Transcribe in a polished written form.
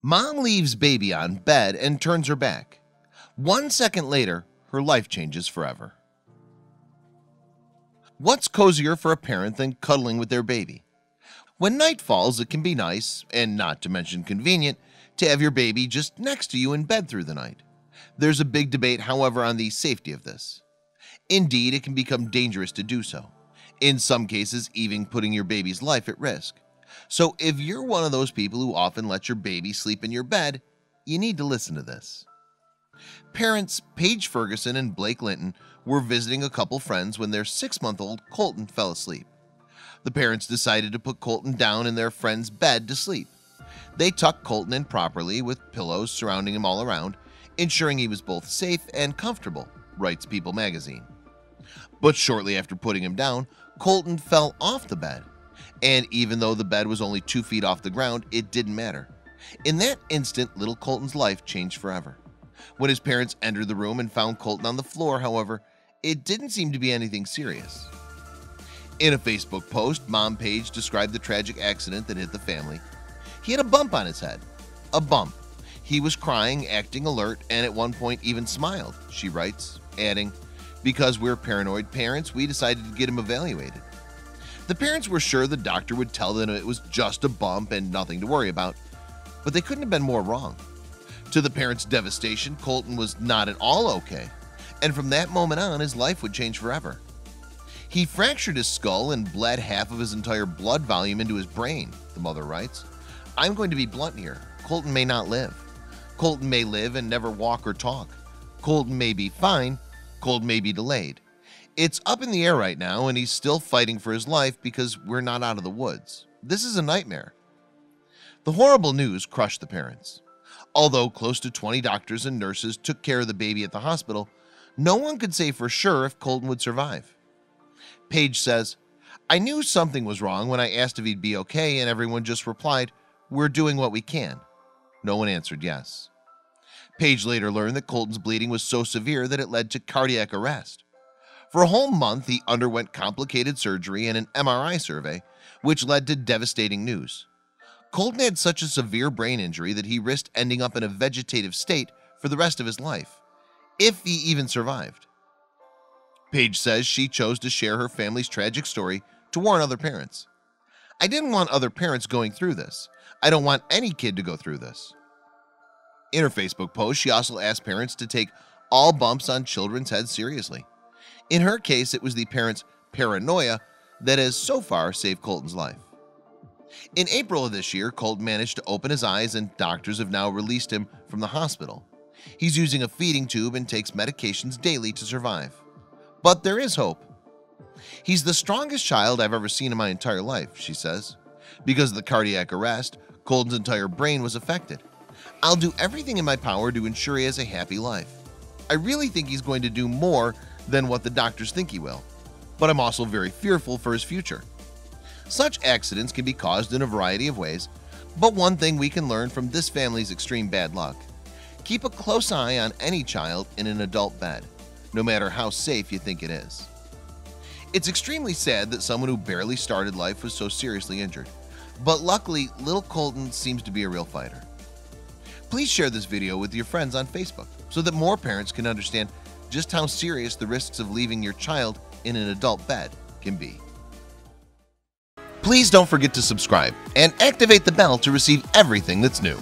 Mom leaves baby on bed and turns her back. 1 second later, her life changes forever. What's cozier for a parent than cuddling with their baby? When night falls, it can be nice, and not to mention convenient, to have your baby just next to you in bed through the night. There's a big debate, however, on the safety of this. Indeed, it can become dangerous to do so, in some cases even putting your baby's life at risk. So if you're one of those people who often let your baby sleep in your bed, you need to listen to this. Parents Paige Ferguson and Blake Linton were visiting a couple friends when their 6-month-old Colton fell asleep. The parents decided to put Colton down in their friend's bed to sleep. They tucked Colton in properly with pillows surrounding him all around, ensuring he was both safe and comfortable, writes People magazine. But shortly after putting him down, Colton fell off the bed. And even though the bed was only 2 feet off the ground, it didn't matter. In that instant, little Colton's life changed forever. When his parents entered the room and found Colton on the floor, however, it didn't seem to be anything serious. In a Facebook post, Mom Paige described the tragic accident that hit the family. He had a bump on his head. A bump. He was crying, acting alert, and at one point even smiled, she writes, adding, "Because we're paranoid parents, we decided to get him evaluated." The parents were sure the doctor would tell them it was just a bump and nothing to worry about, but they couldn't have been more wrong. To the parents' devastation, Colton was not at all okay, and from that moment on, his life would change forever. He fractured his skull and bled half of his entire blood volume into his brain, the mother writes. "I'm going to be blunt here. Colton may not live. Colton may live and never walk or talk. Colton may be fine. Colton may be delayed. It's up in the air right now, and he's still fighting for his life because we're not out of the woods. This is a nightmare." The horrible news crushed the parents. Although close to 20 doctors and nurses took care of the baby at the hospital, no one could say for sure if Colton would survive. Paige says, "I knew something was wrong when I asked if he'd be okay, and everyone just replied, 'We're doing what we can.' No one answered yes." Paige later learned that Colton's bleeding was so severe that it led to cardiac arrest. For a whole month, he underwent complicated surgery and an MRI survey, which led to devastating news. Colton had such a severe brain injury that he risked ending up in a vegetative state for the rest of his life, if he even survived. Paige says she chose to share her family's tragic story to warn other parents. "I didn't want other parents going through this. I don't want any kid to go through this." In her Facebook post, she also asked parents to take all bumps on children's heads seriously. In her case, it was the parents' paranoia that has so far saved Colton's life. In April of this year, Colton managed to open his eyes, and doctors have now released him from the hospital. He's using a feeding tube and takes medications daily to survive. But there is hope. "He's the strongest child I've ever seen in my entire life," she says. "Because of the cardiac arrest, Colton's entire brain was affected. I'll do everything in my power to ensure he has a happy life. I really think he's going to do more than what the doctors think he will, but I'm also very fearful for his future." Such accidents can be caused in a variety of ways, but one thing we can learn from this family's extreme bad luck: keep a close eye on any child in an adult bed, no matter how safe you think it is. It's extremely sad that someone who barely started life was so seriously injured, but luckily little Colton seems to be a real fighter. Please share this video with your friends on Facebook so that more parents can understand just how serious the risks of leaving your child in an adult bed can be. Please don't forget to subscribe and activate the bell to receive everything that's new.